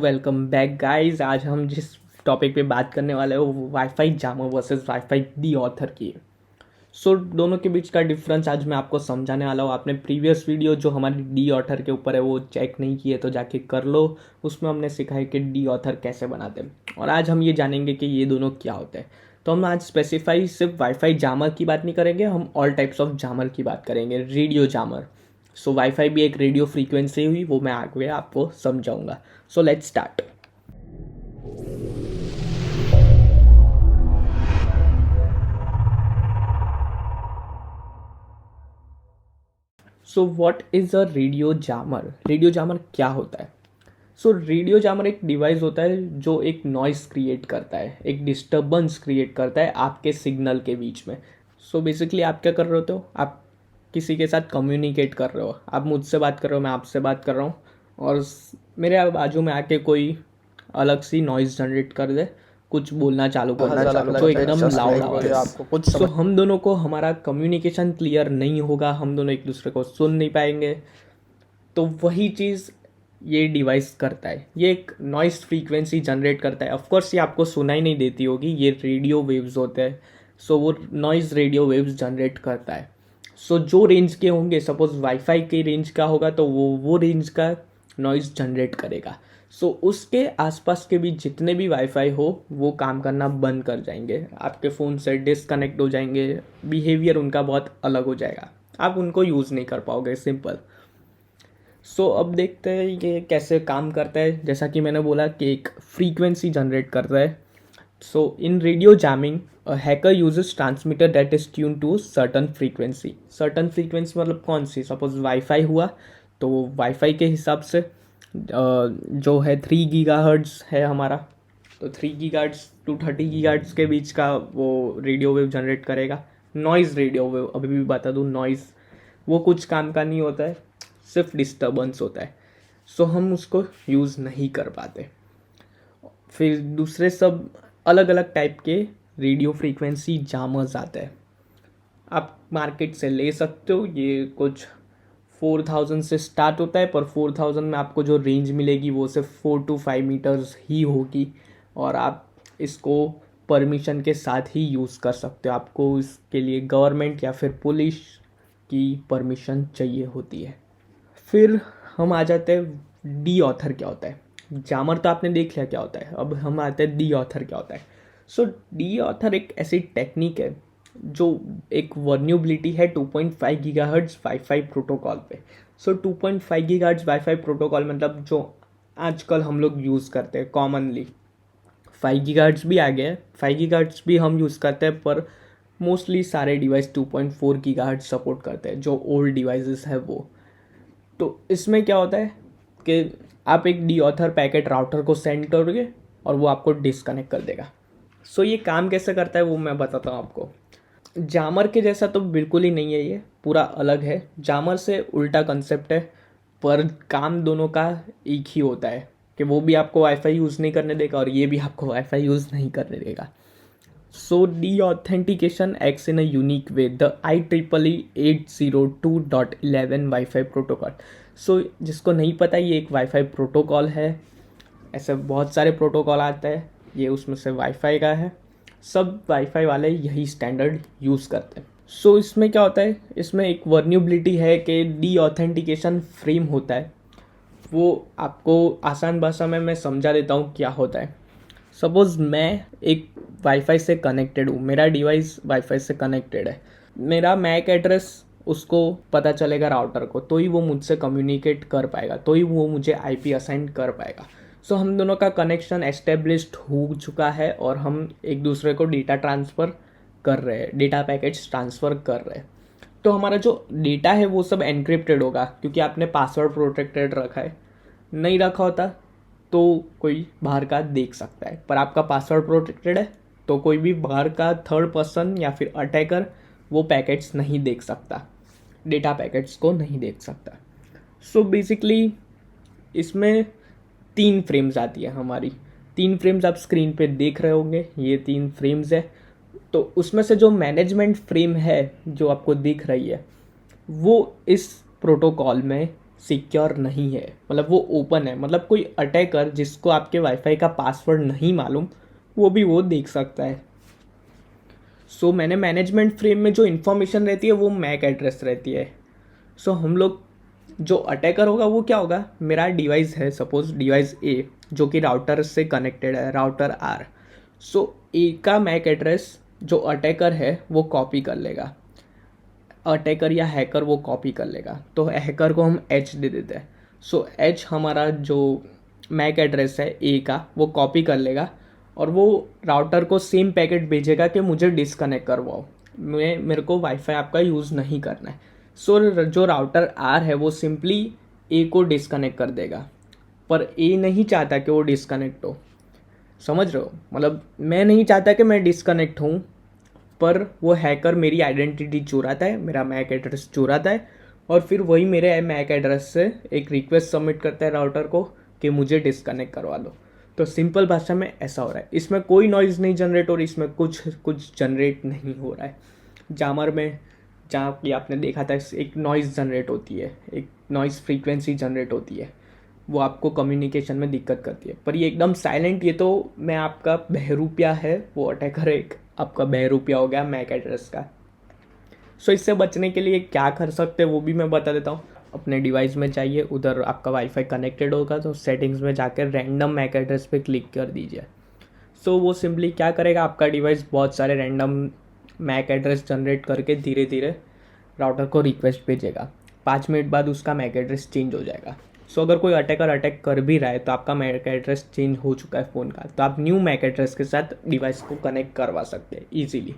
Welcome back guys. आज हम जिस टॉपिक पे बात करने वाले हैं वो WiFi jammer versus WiFi deauther की है। दोनों के बीच का डिफरेंस आज मैं आपको समझाने वाला हूँ। आपने प्रीवियस वीडियो जो हमारी डी ऑथर के ऊपर है वो चेक नहीं किए तो जाके कर लो। उसमें हमने सिखाया कि डी ऑथर कैसे बनाते हैं और आज हम ये जानेंगे कि ये दोनों क्या होते हैं। तो हम आज स्पेसिफाई सिर्फ वाईफाई जामर की बात नहीं करेंगे, हम ऑल टाइप्स ऑफ जामर की बात करेंगे। रेडियो जामर, वाईफाई भी एक रेडियो फ्रीक्वेंसी हुई, वो मैं आगे आपको समझाऊंगा। Let's start. What is a radio jammer? Radio jammer क्या होता है? रेडियो जामर एक डिवाइस होता है जो एक नॉइस क्रिएट करता है, एक डिस्टर्बेंस क्रिएट करता है आपके सिग्नल के बीच में। बेसिकली आप क्या कर रहे होते हो? आप किसी के साथ कम्युनिकेट कर रहे हो, आप मुझसे बात कर रहे हो, मैं आपसे बात कर रहा हूँ और मेरे बाजू में आके कोई अलग सी नॉइज़ जनरेट कर दे, कुछ बोलना चालू कर दे तो एकदम लाउड आवाज़ आपको कुछ हम दोनों को हमारा कम्युनिकेशन क्लियर नहीं होगा, हम दोनों एक दूसरे को सुन नहीं पाएंगे। तो वही चीज़ ये डिवाइस करता है, ये एक नॉइस फ्रीक्वेंसी जनरेट करता है। ऑफकोर्स ये आपको सुनाई नहीं देती होगी, ये रेडियो वेव्स होते हैं। वो नॉइज़ रेडियो वेव्स जनरेट करता है। जो रेंज के होंगे, सपोज वाईफाई के रेंज का होगा तो वो रेंज का नॉइज़ जनरेट करेगा। उसके आसपास के भी जितने भी वाईफाई हो वो काम करना बंद कर जाएंगे, आपके फ़ोन से डिसकनेक्ट हो जाएंगे, बिहेवियर उनका बहुत अलग हो जाएगा, आप उनको यूज़ नहीं कर पाओगे। सिंपल। अब देखते हैं ये कैसे काम करता है। जैसा कि मैंने बोला कि एक फ्रीक्वेंसी जनरेट करता है। In radio jamming hacker uses transmitter that is tune to certain frequency. Certain frequency मतलब कौन सी? सपोज वाईफाई हुआ तो वाईफाई के हिसाब से जो है 3 गीगाहर्ट्ज़ है हमारा, तो 3 गीगाहर्ट्ज़ टू 30 गीगाहर्ट्ज़ के बीच का वो रेडियो वेव जनरेट करेगा। नॉइज़ रेडियो वेव, अभी भी बता दूँ, नॉइज़ वो कुछ काम का नहीं होता है, सिर्फ डिस्टर्बेंस होता है। हम उसको यूज़ नहीं कर पाते। फिर दूसरे सब अलग अलग टाइप के रेडियो फ्रीक्वेंसी जामर्स आते हैं, आप मार्केट से ले सकते हो। ये कुछ 4000 से स्टार्ट होता है, पर 4000 में आपको जो रेंज मिलेगी वो सिर्फ 4 to 5 मीटर्स ही होगी और आप इसको परमिशन के साथ ही यूज़ कर सकते हो। आपको इसके लिए गवर्नमेंट या फिर पुलिस की परमिशन चाहिए होती है। फिर हम आ जाते हैं डी ऑथर क्या होता है। जामर तो आपने देख लिया क्या होता है, अब हम आते हैं डी ऑथर क्या होता है। डी ऑथर एक ऐसी टेक्निक है जो एक वर्न्यूबिलिटी है 2.5 गीगाहर्ट्ज़ वाईफाई प्रोटोकॉल पे। 2.5 गीगाहर्ट्ज़ वाईफाई प्रोटोकॉल मतलब जो आजकल हम लोग यूज़ करते हैं कॉमनली। 5 गीगाहर्ट्ज़ भी आ गया है, 5 गीगाहर्ट्ज़ भी हम यूज़ करते हैं, पर मोस्टली सारे डिवाइस 2.4 गीगाहर्ट्ज़ सपोर्ट करते हैं, जो ओल्ड डिवाइसेस है वो। तो इसमें क्या होता है कि आप एक डी ऑथर पैकेट राउटर को सेंड करोगे और वो आपको डिसकनेक्ट कर देगा। ये काम कैसे करता है वो मैं बताता हूँ आपको। जामर के जैसा तो बिल्कुल ही नहीं है, ये पूरा अलग है। जामर से उल्टा कंसेप्ट है, पर काम दोनों का एक ही होता है कि वो भी आपको वाईफाई यूज़ नहीं करने देगा और ये भी आपको वाईफाई यूज़ नहीं करने देगा। D authentication acts in a unique way, the IEEE 802.11 wifi protocol. जिसको नहीं पता, ये एक वाईफाई प्रोटोकॉल है। ऐसे बहुत सारे प्रोटोकॉल आते हैं, ये उसमें से वाईफाई का है। सब वाईफाई वाले यही स्टैंडर्ड यूज़ करते हैं। इसमें क्या होता है, इसमें एक वर्न्यूबिलिटी है कि डी ऑथेंटिकेशन फ्रेम होता है। वो आपको आसान भाषा में मैं समझा देता हूँ क्या होता है। सपोज़ मैं एक वाईफाई से कनेक्टेड हूँ, मेरा डिवाइस वाईफाई से कनेक्टेड है, मेरा मैक एड्रेस उसको पता चलेगा राउटर को, तो ही वो मुझसे कम्युनिकेट कर पाएगा, तो ही वो मुझे IP असाइन कर पाएगा। हम दोनों का कनेक्शन एस्टेब्लिश्ड हो चुका है और हम एक दूसरे को डेटा ट्रांसफ़र कर रहे हैं, डेटा पैकेट्स ट्रांसफ़र कर रहे हैं। तो हमारा जो डेटा है वो सब एनक्रिप्टेड होगा, क्योंकि आपने पासवर्ड प्रोटेक्टेड रखा है। नहीं रखा होता तो कोई बाहर का देख सकता है, पर आपका पासवर्ड प्रोटेक्टेड है तो कोई भी बाहर का थर्ड पर्सन या फिर अटैकर वो पैकेट्स नहीं देख सकता, डेटा पैकेट्स को नहीं देख सकता। बेसिकली इसमें 3 फ्रेम्स आती है हमारी। 3 फ्रेम्स आप स्क्रीन पे देख रहे होंगे, ये 3 फ्रेम्स है। तो उसमें से जो मैनेजमेंट फ्रेम है जो आपको दिख रही है वो इस प्रोटोकॉल में सिक्योर नहीं है, मतलब वो ओपन है, मतलब कोई अटैकर जिसको आपके वाईफाई का पासवर्ड नहीं मालूम वो भी वो देख सकता है। सो मैंने मैनेजमेंट फ्रेम में जो इन्फॉर्मेशन रहती है वो मैक एड्रेस रहती है। सो हम लोग जो अटैकर होगा वो क्या होगा, मेरा डिवाइस है सपोज डिवाइस ए जो कि राउटर से कनेक्टेड है, राउटर आर। सो ए का मैक एड्रेस जो अटैकर है वो कॉपी कर लेगा, अटैकर या हैकर वो कॉपी कर लेगा, तो हैकर को हम एच दे देते हैं। सो एच हमारा जो मैक एड्रेस है ए का वो कॉपी कर लेगा और वो राउटर को सेम पैकेट भेजेगा कि मुझे डिसकनेक्ट करवाओ, मेरे को वाईफाई आपका यूज़ नहीं करना है। सो जो राउटर आर है वो सिंपली ए को डिसकनेक्ट कर देगा, पर ए नहीं चाहता कि वो डिसकनेक्ट हो, समझ रहे हो, मतलब मैं नहीं चाहता कि मैं डिसकनेक्ट हूँ, पर वो हैकर मेरी आइडेंटिटी चुराता है, मेरा मैक एड्रेस चुराता है और फिर वही मेरे मैक एड्रेस से एक रिक्वेस्ट सबमिट करता है राउटर को कि मुझे डिसकनेक्ट करवा दो। तो सिंपल भाषा में ऐसा हो रहा है, इसमें कोई नॉइज़ नहीं जनरेट हो रही, इसमें कुछ जनरेट नहीं हो रहा है। जामर में जहाँ कि आपने देखा था एक नॉइज़ जनरेट होती है, एक नॉइज़ फ्रीक्वेंसी जनरेट होती है, वो आपको कम्युनिकेशन में दिक्कत करती है। पर ये एकदम साइलेंट, ये तो मैं आपका बहरूपिया है, वो अटैकर एक आपका बहरूपिया हो गया मैक एड्रेस का। सो इससे बचने के लिए क्या कर सकते हैं वो भी मैं बता देता हूँ। अपने डिवाइस में चाहिए, उधर आपका वाईफाई कनेक्टेड होगा तो सेटिंग्स में जाकर रैंडम मैक एड्रेस पे क्लिक कर दीजिए। सो वो सिंपली क्या करेगा, आपका डिवाइस बहुत सारे रैंडम मैक एड्रेस जनरेट करके धीरे धीरे राउटर को रिक्वेस्ट भेजेगा। 5 मिनट बाद उसका मैक एड्रेस चेंज हो जाएगा। सो अगर कोई अटैकर अटैक कर भी रहा है तो आपका मैक एड्रेस चेंज हो चुका है फ़ोन का, तो आप न्यू मैक एड्रेस के साथ डिवाइस को कनेक्ट करवा सकते हैं ईजीली।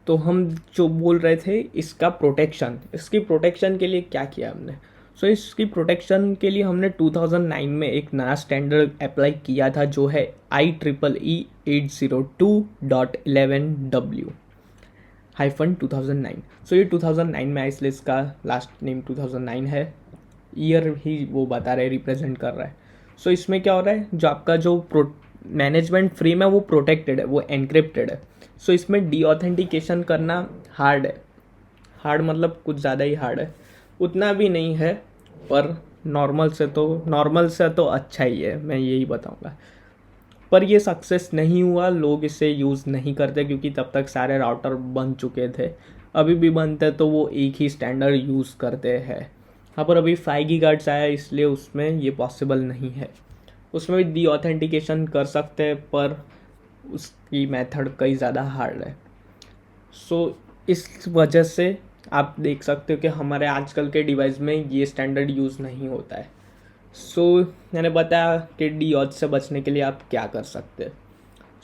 तो हम जो बोल रहे थे इसका प्रोटेक्शन, इसकी प्रोटेक्शन के लिए क्या किया हमने। सो इसकी प्रोटेक्शन के लिए हमने 2009 में एक नया स्टैंडर्ड अप्लाई किया था जो है IEEE 802.11W -2009। सो ये 2009 में आया, इसलिए इसका लास्ट नेम 2009 है, ईयर ही वो बता रहे रिप्रेजेंट कर रहा है। सो इसमें क्या हो रहा है, जो आपका जो मैनेजमेंट फ्रेम है वो प्रोटेक्टेड है, वो एनक्रिप्टेड है। सो इसमें डी ऑथेंटिकेशन करना हार्ड है, हार्ड मतलब कुछ ज़्यादा ही हार्ड है, उतना भी नहीं है, पर नॉर्मल से तो अच्छा ही है, मैं यही बताऊंगा। पर ये सक्सेस नहीं हुआ, लोग इसे यूज़ नहीं करते क्योंकि तब तक सारे राउटर बन चुके थे, अभी भी बनते तो वो एक ही स्टैंडर्ड यूज़ करते हैं। हाँ, पर अभी 5 गीगाहर्ट्ज़ आया इसलिए उसमें ये पॉसिबल नहीं है, उसमें भी डी ऑथेंटिकेशन कर सकते हैं पर उसकी मेथड कई ज़्यादा हार्ड है। सो इस वजह से आप देख सकते हो कि हमारे आजकल के डिवाइस में ये स्टैंडर्ड यूज़ नहीं होता है। सो मैंने बताया कि डी ऑथ से बचने के लिए आप क्या कर सकते हैं।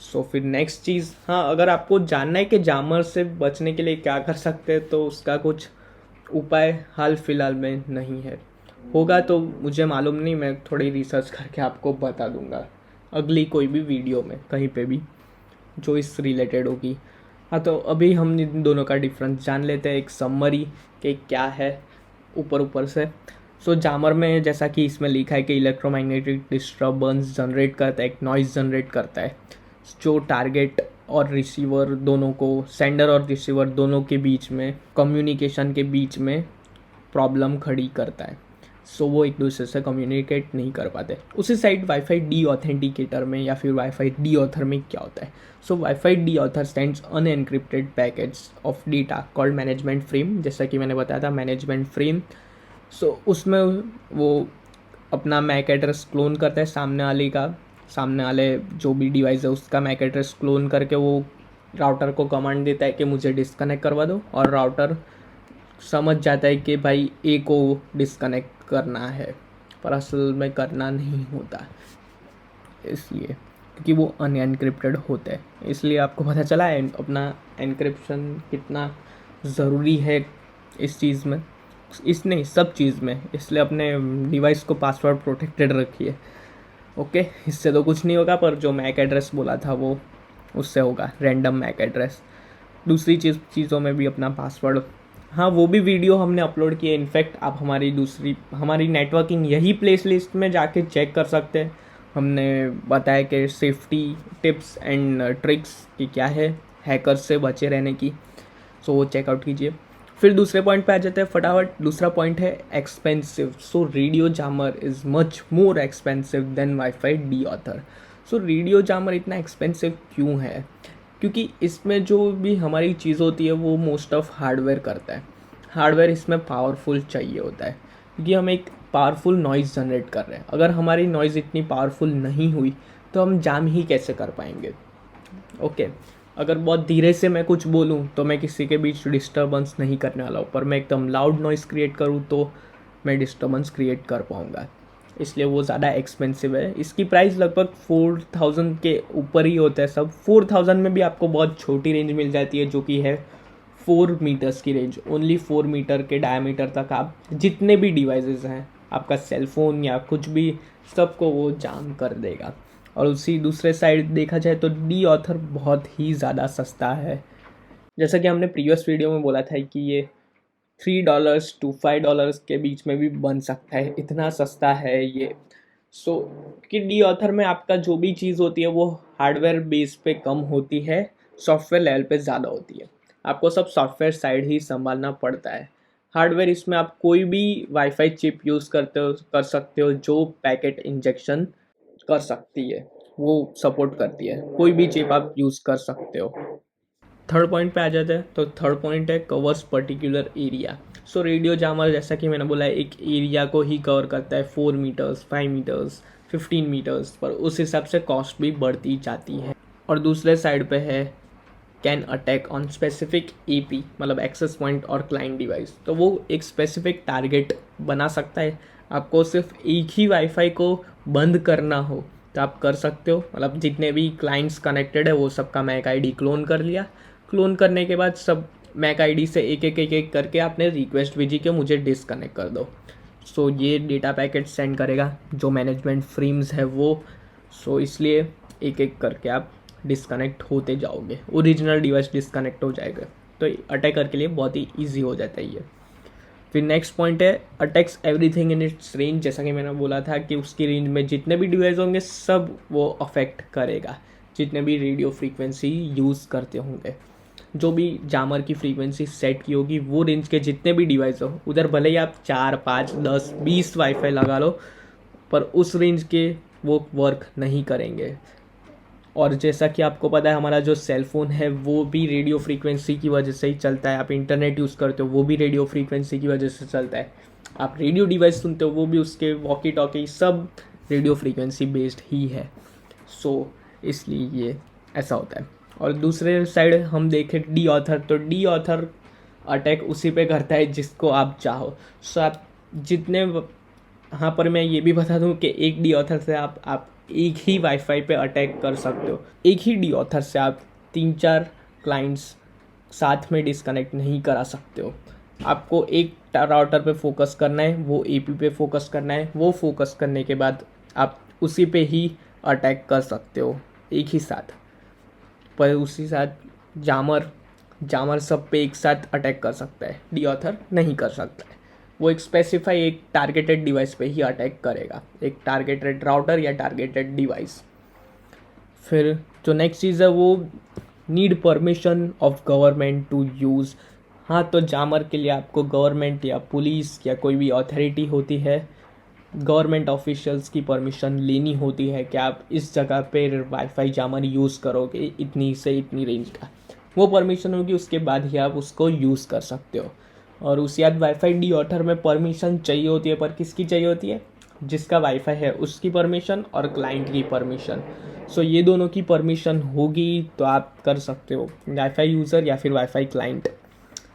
सो फिर नेक्स्ट चीज़, हाँ, अगर आपको जानना है कि जामर से बचने के लिए क्या कर सकते हैं तो उसका कुछ उपाय हाल फिलहाल में नहीं है, होगा तो मुझे मालूम नहीं, मैं थोड़ी रिसर्च करके आपको बता दूंगा अगली कोई भी वीडियो में कहीं पे भी जो इस रिलेटेड होगी। हाँ, तो अभी हम इन दोनों का डिफरेंस जान लेते हैं, एक समरी कि क्या है ऊपर से। सो जामर में जैसा कि इसमें लिखा है कि इलेक्ट्रोमैग्नेटिक डिस्टर्बेंस जनरेट करता है, एक नॉइज़ जनरेट करता है जो टारगेट और रिसीवर दोनों को, सेंडर और रिसीवर दोनों के बीच में, कम्युनिकेशन के बीच में प्रॉब्लम खड़ी करता है। सो वो एक दूसरे से कम्युनिकेट नहीं कर पाते। उसी साइड वाईफाई डी ऑथेंटिकेटर में या फिर वाईफाई डी ऑथर में क्या होता है, so WiFi deauther stands unencrypted packets of data called management frame, जैसा कि मैंने बताया था मैनेजमेंट फ्रेम। सो उसमें वो अपना मैक एड्रेस क्लोन करता है सामने वाले जो भी डिवाइस है उसका मैक एड्रेस क्लोन करके वो राउटर को कमांड देता है कि मुझे डिस्कनेक्ट करवा दो, और राउटर समझ जाता है कि भाई ए को डिस्कनेक्ट करना है, पर असल में करना नहीं होता, इसलिए क्योंकि वो अनएनक्रिप्टेड होता है। इसलिए आपको पता चला है अपना एनक्रिप्शन कितना ज़रूरी है इस चीज़ में, सब चीज़ में, इसलिए अपने डिवाइस को पासवर्ड प्रोटेक्टेड रखिए। ओके, इससे तो कुछ नहीं होगा, पर जो मैक एड्रेस बोला था वो उससे होगा, रैंडम मैक एड्रेस। दूसरी चीज़ों में भी अपना पासवर्ड, हाँ, वो भी वीडियो हमने अपलोड की है, इनफैक्ट आप हमारी नेटवर्किंग यही प्लेस लिस्ट में जाके चेक कर सकते हैं। हमने बताया कि सेफ्टी टिप्स एंड ट्रिक्स की क्या है हैकर्स से बचे रहने की, सो वो चेकआउट कीजिए। फिर दूसरे पॉइंट पे आ जाते हैं फटाफट। दूसरा पॉइंट है expensive. So radio jammer is much more expensive than WiFi deauther. So radio jammer इतना एक्सपेंसिव क्यों है? क्योंकि इसमें जो भी हमारी चीज़ होती है वो मोस्ट ऑफ हार्डवेयर करता है। हार्डवेयर इसमें पावरफुल चाहिए होता है, क्योंकि हम एक पावरफुल नॉइज़ जनरेट कर रहे हैं। अगर हमारी नॉइज़ इतनी पावरफुल नहीं हुई तो हम जाम ही कैसे कर पाएंगे? ओके, अगर बहुत धीरे से मैं कुछ बोलूँ तो मैं किसी के बीच डिस्टर्बेंस नहीं करने वाला हूँ, पर मैं एकदम लाउड नॉइज़ क्रिएट करूँ तो मैं डिस्टर्बेंस क्रिएट कर पाऊँगा। इसलिए वो ज़्यादा एक्सपेंसिव है। इसकी प्राइस लगभग 4000 के ऊपर ही होता है सब। 4000 में भी आपको बहुत छोटी रेंज मिल जाती है, जो कि है 4 मीटर्स की रेंज। ओनली 4 मीटर के डायमीटर तक आप जितने भी डिवाइसेस हैं, आपका सेलफोन या कुछ भी, सबको वो जाम कर देगा। और उसी दूसरे साइड देखा जाए तो डी ऑथर बहुत ही ज़्यादा सस्ता है। जैसा कि हमने प्रीवियस वीडियो में बोला था कि ये $3 to $5 के बीच में भी बन सकता है, इतना सस्ता है ये। सो कि डी ऑथर में आपका जो भी चीज़ होती है वो हार्डवेयर बेस पे कम होती है, सॉफ्टवेयर लेवल पे ज़्यादा होती है। आपको सब सॉफ्टवेयर साइड ही संभालना पड़ता है। हार्डवेयर इसमें आप कोई भी वाईफाई चिप यूज़ कर सकते हो जो पैकेट इंजेक्शन कर सकती है, वो सपोर्ट करती है। कोई भी चिप आप यूज़ कर सकते हो। थर्ड पॉइंट पे आ जाते हैं। तो थर्ड पॉइंट है कवर्स पर्टिकुलर एरिया। सो रेडियो जामर, जैसा कि मैंने बोला है, एक एरिया को ही कवर करता है, 4 मीटर्स, 5 मीटर्स, 15 मीटर्स, पर उस हिसाब से कॉस्ट भी बढ़ती जाती है। और दूसरे साइड पे है can attack on specific EP, मतलब एक्सेस पॉइंट और क्लाइंट डिवाइस। तो वो एक स्पेसिफिक टारगेट बना सकता है। आपको सिर्फ एक ही वाईफाई को बंद करना हो तो आप कर सकते हो। मतलब जितने भी क्लाइंट्स कनेक्टेड है वो सबका मैक आईडी क्लोन कर लिया। क्लोन करने के बाद सब मैक आईडी से एक एक करके आपने रिक्वेस्ट भेजी कि मुझे डिसकनेक्ट कर दो। सो ये डेटा पैकेट सेंड करेगा जो मैनेजमेंट फ्रेम्स है वो। सो इसलिए एक एक करके आप डिसकनेक्ट होते जाओगे, ओरिजिनल डिवाइस डिसकनेक्ट हो जाएगा। तो अटैकर के लिए बहुत ही ईजी हो जाता है ये। फिर नेक्स्ट पॉइंट है attacks everything in its range. जैसा कि मैंने बोला था कि उसकी रेंज में जितने भी डिवाइस होंगे सब वो अफेक्ट करेगा, जितने भी रेडियो फ्रीक्वेंसी यूज़ करते होंगे। जो भी जामर की फ्रीक्वेंसी सेट की होगी वो रेंज के जितने भी डिवाइस हो, उधर भले ही आप 4, 5, 10, 20 वाईफाई लगा लो, पर उस रेंज के वो वर्क नहीं करेंगे। और जैसा कि आपको पता है हमारा जो सेल फ़ोन है वो भी रेडियो फ्रीक्वेंसी की वजह से ही चलता है। आप इंटरनेट यूज़ करते हो वो भी रेडियो फ्रीक्वेंसी की वजह से चलता है। आप रेडियो डिवाइस सुनते हो वो भी, उसके वॉकी टॉकी सब रेडियो फ्रीक्वेंसी बेस्ड ही है। सो इसलिए ये ऐसा होता है। और दूसरे साइड हम देखें डी ऑथर, तो डी ऑथर अटैक उसी पे करता है जिसको आप चाहो। सो आप जितने, हाँ, पर मैं ये भी बता दूं कि एक डी ऑथर से आप एक ही वाईफाई पे अटैक कर सकते हो। एक ही डी ऑथर से आप 3-4 क्लाइंट्स साथ में डिस्कनेक्ट नहीं करा सकते हो। आपको एक राउटर पे फोकस करना है, वो एपी पे फोकस करना है। वो फोकस करने के बाद आप उसी पे ही अटैक कर सकते हो एक ही साथ। पर उसी साथ जामर सब पे एक साथ अटैक कर सकता है, डी ऑथर नहीं कर सकता है। वो एक स्पेसिफाई एक टारगेटेड डिवाइस पे ही अटैक करेगा, एक टारगेटेड राउटर या टारगेटेड डिवाइस। फिर जो नेक्स्ट चीज़ है वो need permission of government to use. हाँ, तो जामर के लिए आपको गवर्नमेंट या पुलिस या कोई भी अथॉरिटी होती है, गवर्नमेंट ऑफिशियल्स की परमिशन लेनी होती है कि आप इस जगह पे वाईफाई जामर यूज़ करोगे इतनी से इतनी रेंज का। वो परमिशन होगी, उसके बाद ही आप उसको यूज़ कर सकते हो। और उसी याद वाईफाई डी ऑथर में परमिशन चाहिए होती है, पर किसकी चाहिए होती है? जिसका वाईफाई है उसकी परमिशन और क्लाइंट की परमिशन। सो ये दोनों की परमिशन होगी तो आप कर सकते हो, वाईफाई यूज़र या फिर वाईफाई क्लाइंट,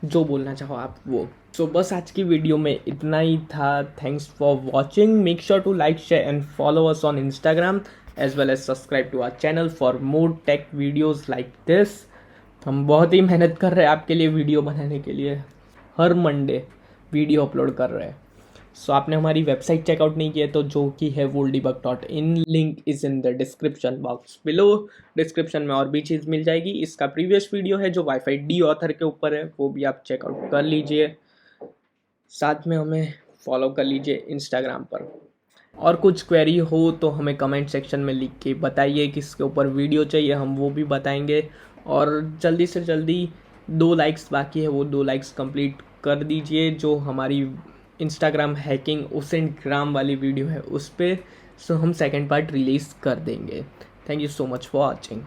जो बोलना चाहो आप वो। सो बस आज की वीडियो में इतना ही था। Thanks for watching. Make sure to like, share and follow us on Instagram as well as subscribe to our channel for more tech videos like this. हम बहुत ही मेहनत कर रहे हैं आपके लिए वीडियो बनाने के लिए। हर मंडे वीडियो अपलोड कर रहे हैं। सो आपने हमारी वेबसाइट चेकआउट नहीं किया तो जो कि है voltdebug.in, link is in the description box below. Description में और भी चीज़ मिल जाएगी। इसका प्रीवियस वीडियो है जो वाईफाई डी ऑथर के ऊपर है, वो भी आप चेकआउट कर लीजिए। साथ में हमें फॉलो कर लीजिए इंस्टाग्राम पर। और कुछ क्वेरी हो तो हमें कमेंट सेक्शन में लिख के बताइए किसके ऊपर वीडियो चाहिए, हम वो भी बताएंगे। और जल्दी से जल्दी 2 लाइक्स बाकी है, वो 2 लाइक्स कंप्लीट कर दीजिए जो हमारी इंस्टाग्राम हैकिंग ओसेंटग्राम वाली वीडियो है उस पर, सो हम सेकेंड पार्ट रिलीज़ कर देंगे। Thank you so much for watching.